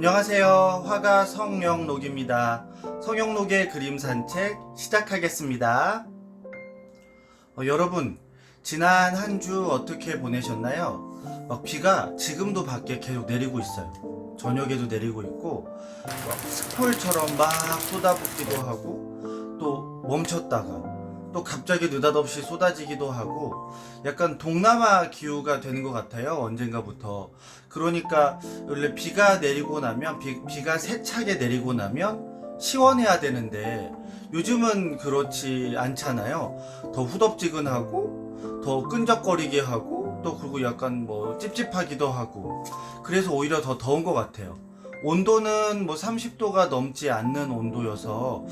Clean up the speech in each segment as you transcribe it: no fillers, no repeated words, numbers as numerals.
안녕하세요. 화가 성영록입니다. 성영록의 그림 산책 시작하겠습니다. 여러분, 지난 한 주 어떻게 보내셨나요? 비가 지금도 밖에 계속 내리고 있어요. 저녁에도 내리고 있고 스폴처럼 막 쏟아붓기도 하고 또 멈췄다가 또 갑자기 느닷없이 쏟아지기도 하고 약간 동남아 기후가 되는 것 같아요. 언젠가부터. 그러니까 원래 비가 내리고 나면 비가 세차게 내리고 나면 시원해야 되는데 요즘은 그렇지 않잖아요. 더 후덥지근하고 더 끈적거리게 하고 또 그리고 약간 찝찝하기도 하고 그래서 오히려 더 더운 것 같아요. 온도는 30도가 넘지 않는 온도여서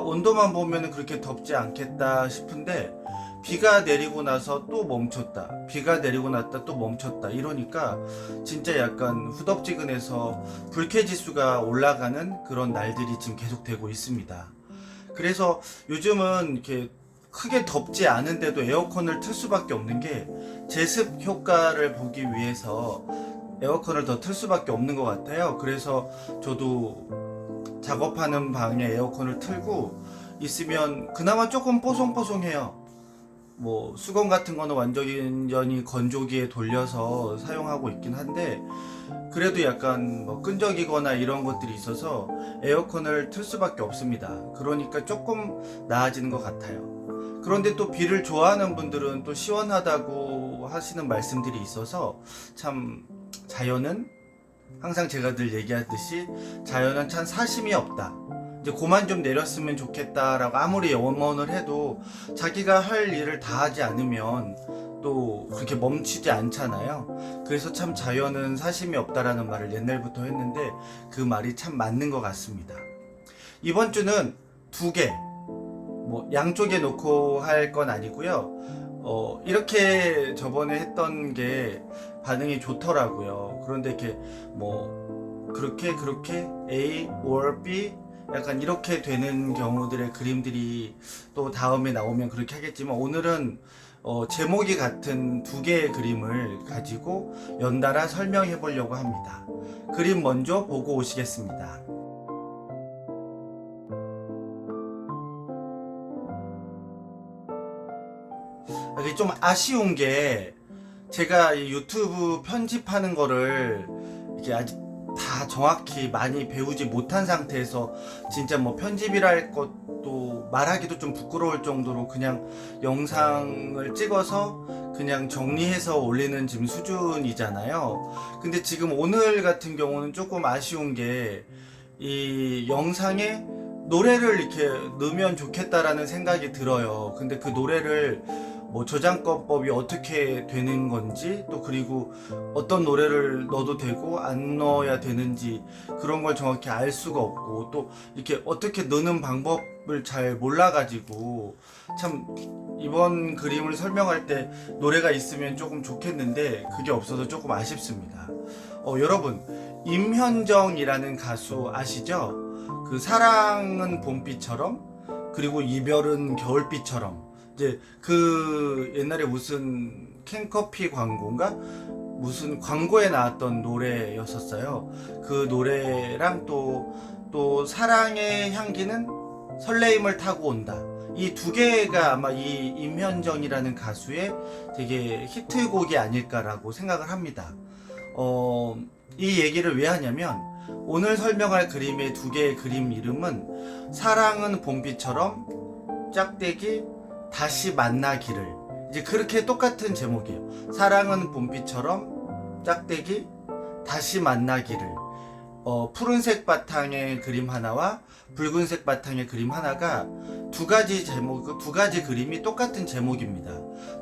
온도만 보면 그렇게 덥지 않겠다 싶은데 비가 내리고 나서 또 멈췄다, 비가 내리고 났다 또 멈췄다 이러니까 진짜 약간 후덥지근해서 불쾌지수가 올라가는 그런 날들이 지금 계속되고 있습니다. 그래서 요즘은 이렇게 크게 덥지 않은데도 에어컨을 틀 수밖에 없는 게 제습 효과를 보기 위해서 에어컨을 더 틀 수밖에 없는 것 같아요. 그래서 저도 작업하는 방에 에어컨을 틀고 있으면 그나마 조금 뽀송뽀송해요. 수건 같은 거는 완전히 건조기에 돌려서 사용하고 있긴 한데 그래도 약간 끈적이거나 이런 것들이 있어서 에어컨을 틀 수밖에 없습니다. 그러니까 조금 나아지는 것 같아요. 그런데 또 비를 좋아하는 분들은 또 시원하다고 하시는 말씀들이 있어서 참 자연은 항상 제가 늘 얘기하듯이 자연은 참 사심이 없다. 이제 고만 좀 내렸으면 좋겠다라고 아무리 염원을 해도 자기가 할 일을 다 하지 않으면 또 그렇게 멈추지 않잖아요. 그래서 참 자연은 사심이 없다라는 말을 옛날부터 했는데 그 말이 참 맞는 것 같습니다. 이번 주는 두 개, 양쪽에 놓고 할 건 아니고요. 이렇게 저번에 했던 게 반응이 좋더라고요. 그런데 이렇게 그렇게 A or B 약간 이렇게 되는 경우들의 그림들이 또 다음에 나오면 그렇게 하겠지만 오늘은 제목이 같은 두 개의 그림을 가지고 연달아 설명해 보려고 합니다. 그림 먼저 보고 오시겠습니다. 이게 좀 아쉬운 게 제가 이 유튜브 편집하는 거를 이렇게 아직 다 정확히 많이 배우지 못한 상태에서 진짜 편집이랄 것도 말하기도 좀 부끄러울 정도로 그냥 영상을 찍어서 그냥 정리해서 올리는 지금 수준이잖아요. 근데 지금 오늘 같은 경우는 조금 아쉬운 게 이 영상에 노래를 이렇게 넣으면 좋겠다라는 생각이 들어요. 근데 그 노래를 저장법이 어떻게 되는 건지 또 그리고 어떤 노래를 넣어도 되고 안 넣어야 되는지 그런 걸 정확히 알 수가 없고 또 이렇게 어떻게 넣는 방법을 잘 몰라가지고 참 이번 그림을 설명할 때 노래가 있으면 조금 좋겠는데 그게 없어서 조금 아쉽습니다. 여러분, 임현정이라는 가수 아시죠? 그 사랑은 봄비처럼 그리고 이별은 겨울비처럼 이제 그 옛날에 무슨 캔커피 광고인가 무슨 광고에 나왔던 노래였었어요. 그 노래랑 또 사랑의 향기는 설레임을 타고 온다. 이 두 개가 아마 이 임현정이라는 가수의 되게 히트곡이 아닐까라고 생각을 합니다. 이 얘기를 왜 하냐면 오늘 설명할 그림의 두 개의 그림 이름은 사랑은 봄비처럼 짝대기 다시 만나기를 이제 그렇게 똑같은 제목이에요. 사랑은 봄비처럼 짝대기 다시 만나기를 푸른색 바탕의 그림 하나와 붉은색 바탕의 그림 하나가 두 가지 그림이 똑같은 제목입니다.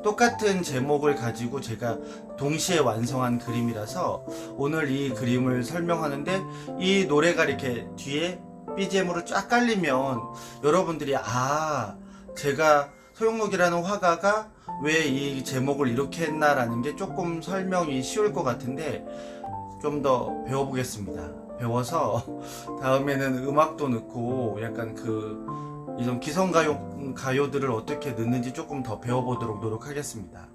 똑같은 제목을 가지고 제가 동시에 완성한 그림이라서 오늘 이 그림을 설명하는데 이 노래가 이렇게 뒤에 BGM으로 쫙 깔리면 여러분들이 제가 소용록이라는 화가가 왜 이 제목을 이렇게 했나라는 게 조금 설명이 쉬울 것 같은데 좀 더 배워보겠습니다. 배워서 다음에는 음악도 넣고 약간 이런 기성가요들을 어떻게 넣는지 조금 더 배워보도록 노력하겠습니다.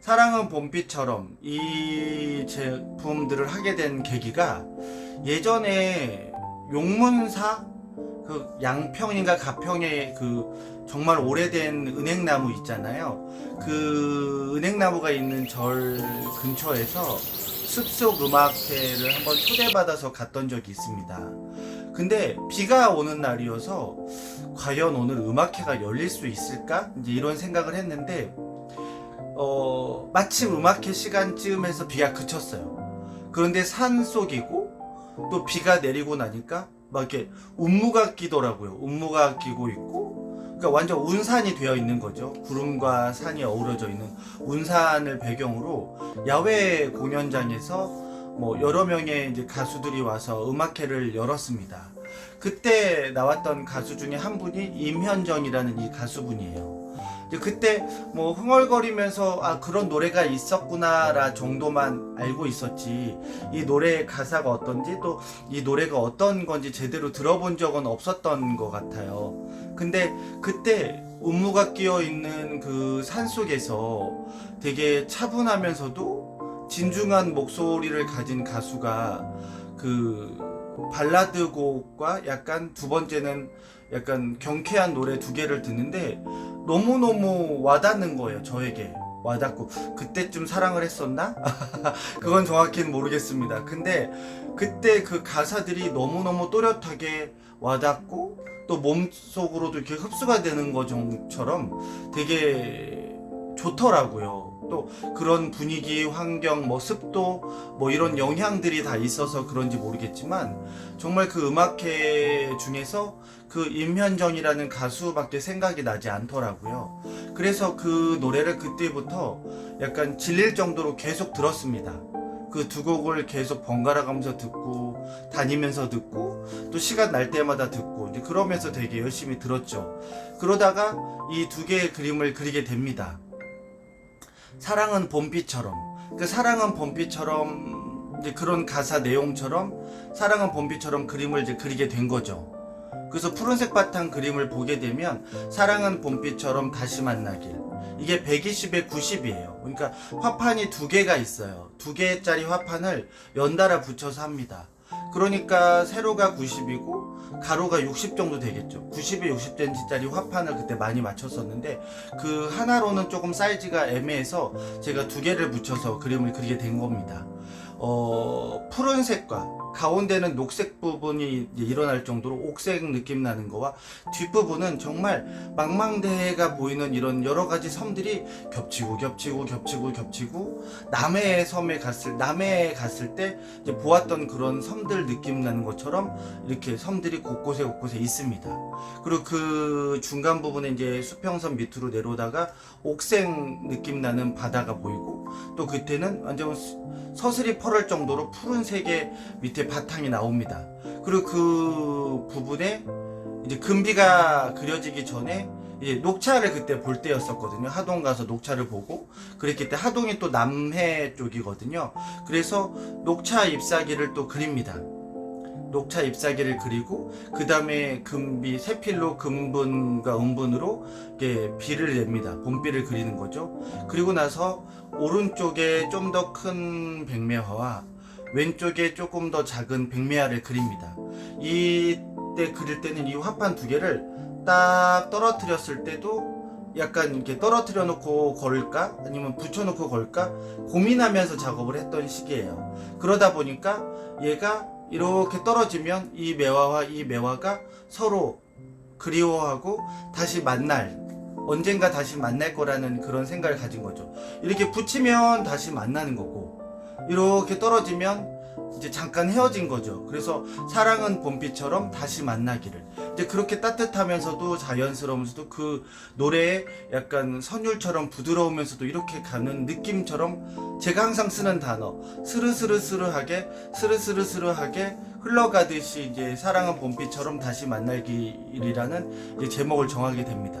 사랑은 봄비처럼 이 제품들을 하게 된 계기가 예전에 용문사 그 양평인가 가평에 그 정말 오래된 은행나무 있잖아요. 그 은행나무가 있는 절 근처에서 숲속 음악회를 한번 초대받아서 갔던 적이 있습니다. 근데 비가 오는 날이어서 과연 오늘 음악회가 열릴 수 있을까? 이제 이런 생각을 했는데 마침 음악회 시간쯤에서 비가 그쳤어요. 그런데 산속이고 또 비가 내리고 나니까 막 이렇게 운무가 끼더라고요. 운무가 끼고 있고, 그러니까 완전 운산이 되어 있는 거죠. 구름과 산이 어우러져 있는 운산을 배경으로 야외 공연장에서 뭐 여러 명의 이제 가수들이 와서 음악회를 열었습니다. 그때 나왔던 가수 중에 한 분이 임현정이라는 이 가수분이에요. 이제 그때 뭐 흥얼거리면서 아 그런 노래가 있었구나라 정도만 알고 있었지, 이 노래의 가사가 어떤지 또 이 노래가 어떤 건지 제대로 들어본 적은 없었던 것 같아요. 근데 그때 운무가 끼어 있는 그 산속에서 되게 차분하면서도 진중한 목소리를 가진 가수가 그 발라드 곡과 약간 두 번째는 약간 경쾌한 노래 두 개를 듣는데 너무너무 와닿는 거예요. 저에게 와닿고, 그때쯤 사랑을 했었나? 그건 정확히는 모르겠습니다. 근데 그때 그 가사들이 너무너무 또렷하게 와닿고 또 몸속으로도 이렇게 흡수가 되는 것처럼 되게 좋더라고요. 또 그런 분위기, 환경, 뭐 습도, 뭐 이런 영향들이 다 있어서 그런지 모르겠지만 정말 그 음악회 중에서 그 임현정이라는 가수밖에 생각이 나지 않더라고요. 그래서 그 노래를 그때부터 약간 질릴 정도로 계속 들었습니다. 그 두 곡을 계속 번갈아 가면서 듣고 다니면서 듣고 또 시간 날 때마다 듣고 이제 그러면서 되게 열심히 들었죠. 그러다가 이 두 개의 그림을 그리게 됩니다. 사랑은 봄비처럼, 그 사랑은 봄비처럼 이제 그런 가사 내용처럼 사랑은 봄비처럼 그림을 이제 그리게 된 거죠. 그래서 푸른색 바탕 그림을 보게 되면 사랑은 봄비처럼 다시 만나길, 이게 120에 90이에요. 그러니까 화판이 두 개가 있어요. 두 개짜리 화판을 연달아 붙여서 합니다. 그러니까 세로가 90이고 가로가 60 정도 되겠죠. 90에 60cm짜리 화판을 그때 많이 맞췄었는데 그 하나로는 조금 사이즈가 애매해서 제가 두 개를 붙여서 그림을 그리게 된 겁니다. 푸른색과 가운데는 녹색 부분이 일어날 정도로 옥색 느낌 나는 거와 뒷부분은 정말 망망대해가 보이는 이런 여러 가지 섬들이 겹치고 남해에 갔을 때 이제 보았던 그런 섬들 느낌 나는 것처럼 이렇게 섬들이 곳곳에 있습니다. 그리고 그 중간 부분에 이제 수평선 밑으로 내려오다가 옥색 느낌 나는 바다가 보이고, 또 그때는 완전 서슬이 펄을 정도로 푸른색의 밑에 바탕이 나옵니다. 그리고 그 부분에 이제 금비가 그려지기 전에 이제 녹차를 그때 볼 때였었거든요. 하동 가서 녹차를 보고 그랬기 때문에 하동이 또 남해 쪽이거든요. 그래서 녹차 잎사귀를 또 그립니다. 녹차 잎사귀를 그리고 그 다음에 금비 세필로 금분과 음분으로 이렇게 비를 냅니다. 봄비를 그리는 거죠. 그리고 나서 오른쪽에 좀 더 큰 백매화와 왼쪽에 조금 더 작은 백매화를 그립니다. 이때 그릴 때는 이 화판 두 개를 딱 떨어뜨렸을 때도 약간 이렇게 떨어뜨려 놓고 걸을까 아니면 붙여 놓고 걸을까 고민하면서 작업을 했던 시기예요. 그러다 보니까 얘가 이렇게 떨어지면 이 매화와 이 매화가 서로 그리워하고 다시 언젠가 다시 만날 거라는 그런 생각을 가진 거죠. 이렇게 붙이면 다시 만나는 거고, 이렇게 떨어지면 이제 잠깐 헤어진 거죠. 그래서 사랑은 봄비처럼 다시 만나기를, 이제 그렇게 따뜻하면서도 자연스러우면서도 그 노래에 약간 선율처럼 부드러우면서도 이렇게 가는 느낌처럼 제가 항상 쓰는 단어 스르스르스르하게 흘러가듯이 이제 사랑은 봄비처럼 다시 만나기라는 이제 제목을 정하게 됩니다.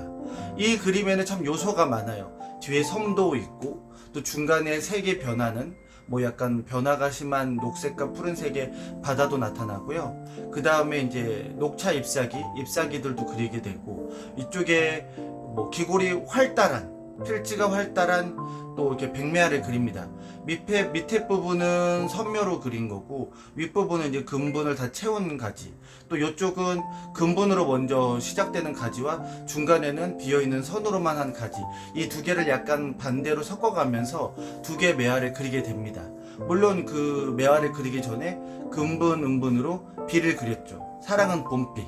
이 그림에는 참 요소가 많아요. 뒤에 섬도 있고 또 중간에 색이 변하는 뭐 약간 변화가 심한 녹색과 푸른색의 바다도 나타나고요. 그 다음에 이제 녹차 잎사귀들도 그리게 되고, 이쪽에 뭐 귀골이 활달한 필지가 활달한 또 이렇게 백매화를 그립니다. 밑에 부분은 선묘로 그린 거고 윗부분은 이제 금분을 다 채운 가지, 또 이쪽은 금분으로 먼저 시작되는 가지와 중간에는 비어있는 선으로만 한 가지, 이 두 개를 약간 반대로 섞어가면서 두 개의 매화를 그리게 됩니다. 물론 그 매화를 그리기 전에 금분, 음분으로 비를 그렸죠. 사랑은 봄비.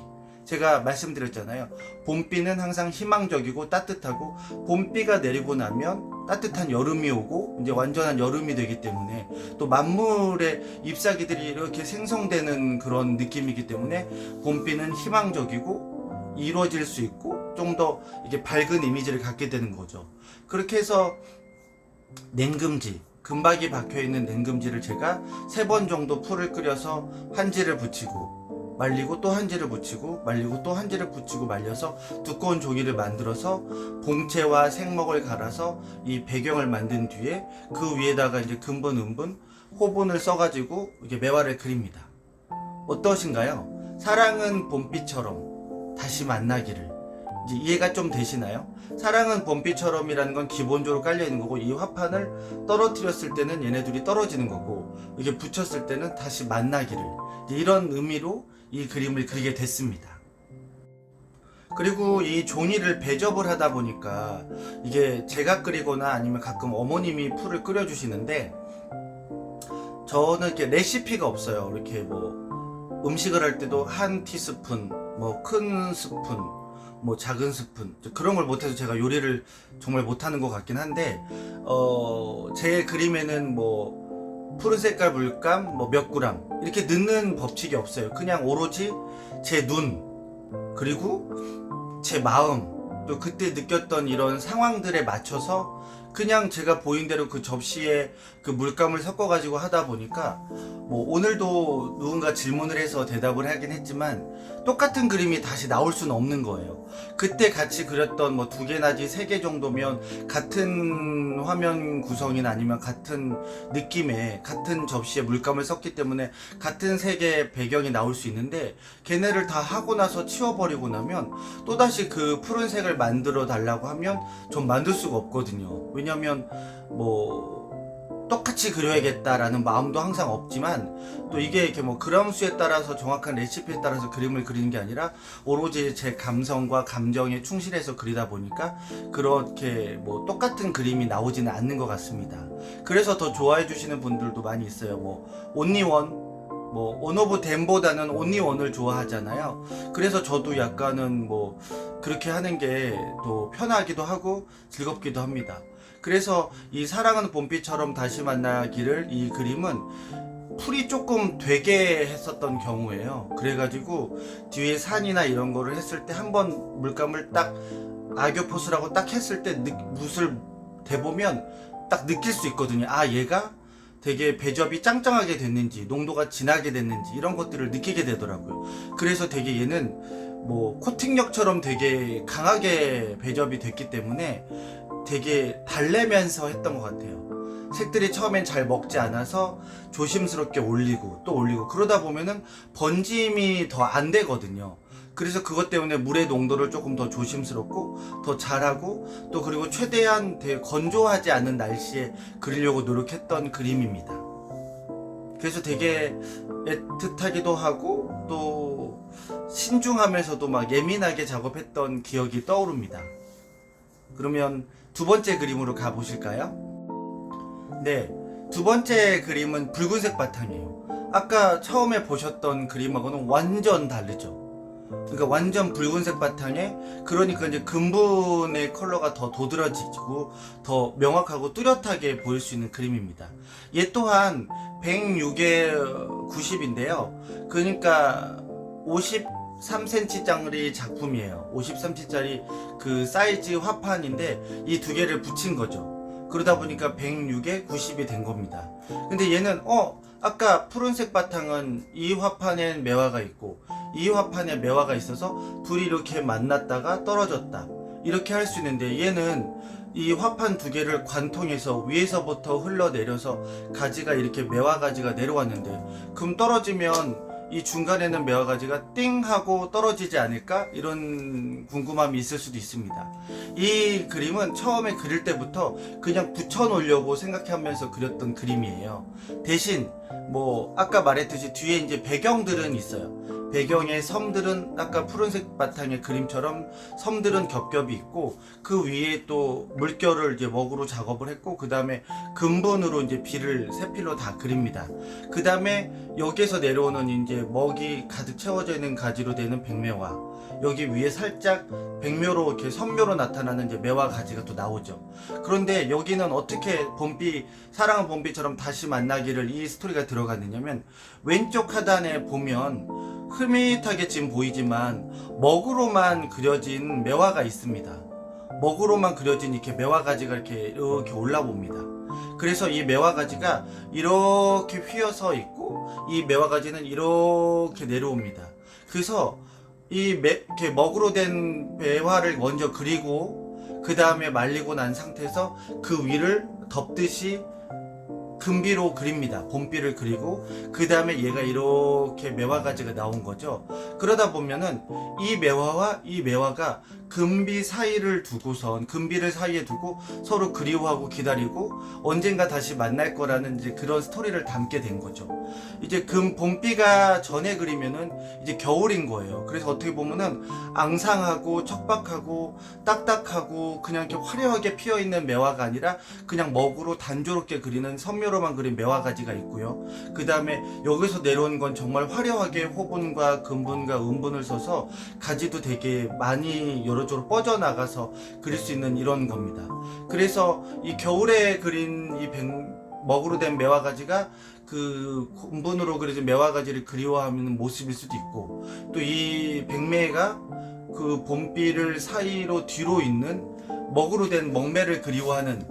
제가 말씀드렸잖아요. 봄비는 항상 희망적이고 따뜻하고, 봄비가 내리고 나면 따뜻한 여름이 오고 이제 완전한 여름이 되기 때문에, 또 만물의 잎사귀들이 이렇게 생성되는 그런 느낌이기 때문에 봄비는 희망적이고 이루어질 수 있고 좀 더 이게 밝은 이미지를 갖게 되는 거죠. 그렇게 해서 냉금지, 금박이 박혀있는 냉금지를 제가 3번 정도 풀을 끓여서 한지를 붙이고 말리고 또 한지를 붙이고 말리고 또 한지를 붙이고 말려서 두꺼운 종이를 만들어서 봉채와 생먹을 갈아서 이 배경을 만든 뒤에 그 위에다가 이제 금분, 음분, 호분을 써가지고 이렇게 매화를 그립니다. 어떠신가요? 사랑은 봄비처럼 다시 만나기를. 이제 이해가 좀 되시나요? 사랑은 봄비처럼이라는 건 기본적으로 깔려있는 거고, 이 화판을 떨어뜨렸을 때는 얘네들이 떨어지는 거고, 이게 붙였을 때는 다시 만나기를, 이런 의미로 이 그림을 그리게 됐습니다. 그리고 이 종이를 배접을 하다 보니까 이게 제가 끓이거나 아니면 가끔 어머님이 풀을 끓여주시는데, 저는 이렇게 레시피가 없어요. 이렇게 뭐 음식을 할 때도 한 티스푼, 뭐 큰 스푼, 뭐 작은 스푼, 그런 걸 못해서 제가 요리를 정말 못하는 것 같긴 한데, 제 그림에는 뭐 푸른 색깔 물감 뭐 몇 그램 이렇게 넣는 법칙이 없어요. 그냥 오로지 제 눈, 그리고 제 마음, 또 그때 느꼈던 이런 상황들에 맞춰서 그냥 제가 보인 대로 그 접시에 그 물감을 섞어 가지고 하다 보니까, 뭐 오늘도 누군가 질문을 해서 대답을 하긴 했지만 똑같은 그림이 다시 나올 수는 없는 거예요. 그때 같이 그렸던 뭐 2개 내지 3개 정도면 같은 화면 구성이나 아니면 같은 느낌의 같은 접시에 물감을 섞기 때문에 같은 색의 배경이 나올 수 있는데, 걔네를 다 하고 나서 치워버리고 나면 또다시 그 푸른색을 만들어 달라고 하면 좀 만들 수가 없거든요. 왜냐면 뭐 똑같이 그려야겠다라는 마음도 항상 없지만, 또 이게 이렇게 뭐 그램 수에 따라서 정확한 레시피에 따라서 그림을 그리는 게 아니라 오로지 제 감성과 감정에 충실해서 그리다 보니까 그렇게 뭐 똑같은 그림이 나오지는 않는 것 같습니다. 그래서 더 좋아해 주시는 분들도 많이 있어요. 뭐 온리원, 뭐 원 오브 댐보다는 온리원을 좋아하잖아요. 그래서 저도 약간은 뭐 그렇게 하는 게 또 편하기도 하고 즐겁기도 합니다. 그래서 이 사랑은 봄비처럼 다시 만나기를, 이 그림은 풀이 조금 되게 했었던 경우예요. 그래가지고 뒤에 산이나 이런 거를 했을 때 한번 물감을 딱 악교포스라고 딱 했을 때 붓을 대보면 딱 느낄 수 있거든요. 아, 얘가 되게 배접이 짱짱하게 됐는지 농도가 진하게 됐는지 이런 것들을 느끼게 되더라고요. 그래서 되게 얘는 뭐 코팅력처럼 되게 강하게 배접이 됐기 때문에 되게 달래면서 했던 것 같아요. 색들이 처음엔 잘 먹지 않아서 조심스럽게 올리고 또 올리고 그러다 보면은 번짐이 더 안 되거든요. 그래서 그것 때문에 물의 농도를 조금 더 조심스럽고 더 잘하고, 또 그리고 최대한 되게 건조하지 않은 날씨에 그리려고 노력했던 그림입니다. 그래서 되게 애틋하기도 하고 또 신중하면서도 막 예민하게 작업했던 기억이 떠오릅니다. 그러면 2번째 그림으로 가보실까요? 네, 2번째 그림은 붉은색 바탕이에요. 아까 처음에 보셨던 그림하고는 완전 다르죠. 그러니까 완전 붉은색 바탕에, 그러니까 이제 금분의 컬러가 더 도드라지고 더 명확하고 뚜렷하게 보일 수 있는 그림입니다. 얘 또한 106에 90인데요. 그러니까 53cm짜리 작품이에요. 53cm짜리 그 사이즈 화판인데 이 두 개를 붙인 거죠. 그러다 보니까 106에 90이 된 겁니다. 근데 얘는 아까 푸른색 바탕은 이 화판엔 매화가 있고 이 화판에 매화가 있어서 둘이 이렇게 만났다가 떨어졌다 이렇게 할 수 있는데, 얘는 이 화판 2개를 관통해서 위에서부터 흘러내려서 가지가 이렇게 매화 가지가 내려왔는데, 그럼 떨어지면 이 중간에는 매화가지가 띵 하고 떨어지지 않을까? 이런 궁금함이 있을 수도 있습니다. 이 그림은 처음에 그릴 때부터 그냥 붙여놓으려고 생각하면서 그렸던 그림이에요. 대신 뭐 아까 말했듯이 뒤에 이제 배경들은 있어요. 배경의 섬들은 아까 푸른색 바탕의 그림처럼 섬들은 겹겹이 있고, 그 위에 또 물결을 이제 먹으로 작업을 했고, 그 다음에 근본으로 이제 비를 세필로 다 그립니다. 그 다음에 여기에서 내려오는 이제 먹이 가득 채워져 있는 가지로 되는 백매화, 여기 위에 살짝 백묘로 이렇게 선묘로 나타나는 이제 매화 가지가 또 나오죠. 그런데 여기는 어떻게 봄비, 사랑은 봄비처럼 다시 만나기를 이 스토리가 들어갔느냐면, 왼쪽 하단에 보면 흐릿하게 지금 보이지만 먹으로만 그려진 매화가 있습니다. 먹으로만 그려진 이렇게 매화 가지가 이렇게 올라옵니다. 그래서 이 매화 가지가 이렇게 휘어서 있고, 이 매화 가지는 이렇게 내려옵니다. 그래서 이렇게 먹으로 된 매화를 먼저 그리고, 그 다음에 말리고 난 상태에서 그 위를 덮듯이 금비로 그립니다. 봄비를 그리고, 그 다음에 얘가 이렇게 매화가지가 나온 거죠. 그러다 보면은 이 매화와 이 매화가 금비 사이를 두고선, 금비를 사이에 두고 서로 그리워하고 기다리고 언젠가 다시 만날 거라는 이제 그런 스토리를 담게 된 거죠. 이제 봄비가 전에 그리면은 이제 겨울인 거예요. 그래서 어떻게 보면은 앙상하고 척박하고 딱딱하고 그냥 이렇게 화려하게 피어있는 매화가 아니라 그냥 먹으로 단조롭게 그리는 선묘로만 그린 매화가지가 있고요. 그 다음에 여기서 내려온 건 정말 화려하게 호분과 근분과 음분을 써서 가지도 되게 많이 여러저로 뻗어나가서 그릴 수 있는 이런 겁니다. 그래서 이 겨울에 그린 이 먹으로 된 매화가지가 그 근분으로 그려진 매화가지를 그리워하는 모습일 수도 있고, 또 이 백매가 그 봄비를 사이로 뒤로 있는 먹으로 된 먹매를 그리워하는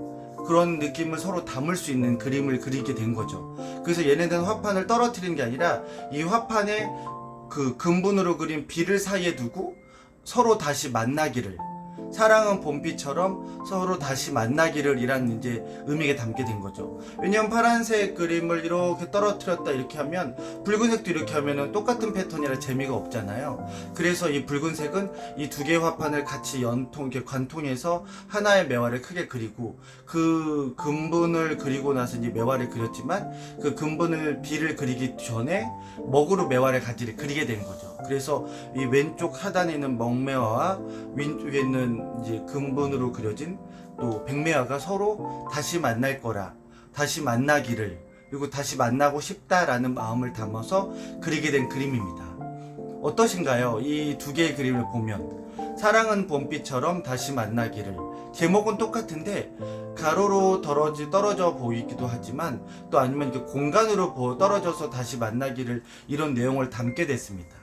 그런 느낌을 서로 담을 수 있는 그림을 그리게 된 거죠. 그래서 얘네들은 화판을 떨어뜨린 게 아니라 이 화판에 그 근분으로 그린 비를 사이에 두고 서로 다시 만나기를, 사랑은 봄비처럼 서로 다시 만나기를 이란 이제 의미가 담게 된 거죠. 왜냐면 파란색 그림을 이렇게 떨어뜨렸다 이렇게 하면 붉은색도 이렇게 하면은 똑같은 패턴이라 재미가 없잖아요. 그래서 이 붉은색은 이 두 개의 화판을 같이 이렇게 관통해서 하나의 매화를 크게 그리고, 그 근분을 그리고 나서 이제 매화를 그렸지만 그 근분을 비를 그리기 전에 먹으로 매화를 가지를 그리게 된 거죠. 그래서 이 왼쪽 하단에 있는 먹매화와 위에 있는 이제 근본으로 그려진 또 백매화가 서로 다시 만날 거라, 다시 만나기를, 그리고 다시 만나고 싶다라는 마음을 담아서 그리게 된 그림입니다. 어떠신가요? 이 두 개의 그림을 보면 사랑은 봄비처럼 다시 만나기를, 제목은 똑같은데 가로로 떨어져 보이기도 하지만 또 아니면 이렇게 공간으로 떨어져서 다시 만나기를, 이런 내용을 담게 됐습니다.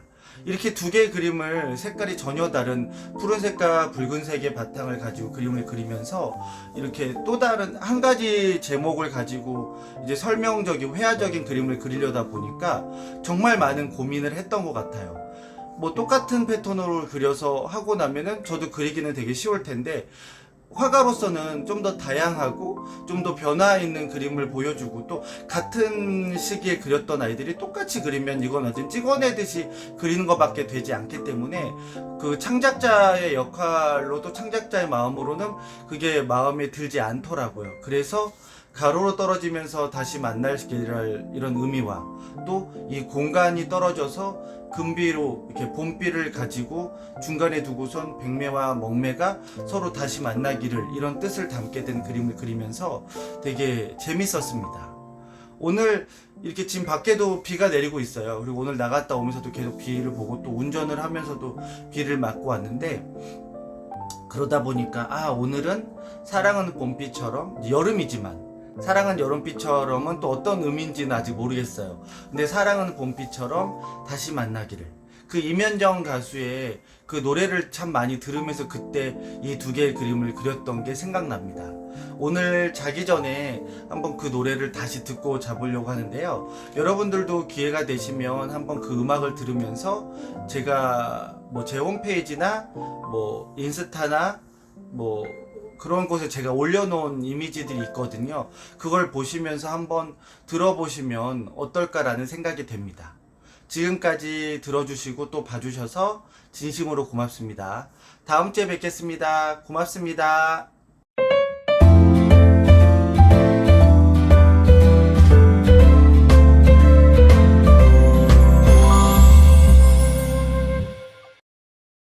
이렇게 두 개의 그림을 색깔이 전혀 다른 푸른색과 붉은색의 바탕을 가지고 그림을 그리면서 이렇게 또 다른 한 가지 제목을 가지고 이제 설명적이고 회화적인 그림을 그리려다 보니까 정말 많은 고민을 했던 것 같아요. 뭐 똑같은 패턴으로 그려서 하고 나면은 저도 그리기는 되게 쉬울 텐데, 화가로서는 좀 더 다양하고 좀 더 변화 있는 그림을 보여주고, 또 같은 시기에 그렸던 아이들이 똑같이 그리면 이건 어진 찍어내듯이 그리는 것밖에 되지 않기 때문에 그 창작자의 역할로도 창작자의 마음으로는 그게 마음에 들지 않더라고요. 그래서 가로로 떨어지면서 다시 만날 이런 의미와 또 이 공간이 떨어져서 금비로 이렇게 봄비를 가지고 중간에 두고선 백매와 먹매가 서로 다시 만나기를, 이런 뜻을 담게 된 그림을 그리면서 되게 재밌었습니다. 오늘 이렇게 지금 밖에도 비가 내리고 있어요. 그리고 오늘 나갔다 오면서도 계속 비를 보고 또 운전을 하면서도 비를 맞고 왔는데, 그러다 보니까 오늘은 사랑은 봄비처럼, 여름이지만 사랑은 여름비처럼은 또 어떤 의미인지는 아직 모르겠어요. 근데 사랑은 봄비처럼 다시 만나기를, 그 임현정 가수의 그 노래를 참 많이 들으면서 그때 이 두 개의 그림을 그렸던 게 생각납니다. 오늘 자기 전에 한번 그 노래를 다시 듣고 자보려고 하는데요. 여러분들도 기회가 되시면 한번 그 음악을 들으면서 제가 뭐 제 홈페이지나 뭐 인스타나 뭐 그런 곳에 제가 올려놓은 이미지들이 있거든요. 그걸 보시면서 한번 들어보시면 어떨까라는 생각이 됩니다. 지금까지 들어주시고 또 봐주셔서 진심으로 고맙습니다. 다음 주에 뵙겠습니다. 고맙습니다.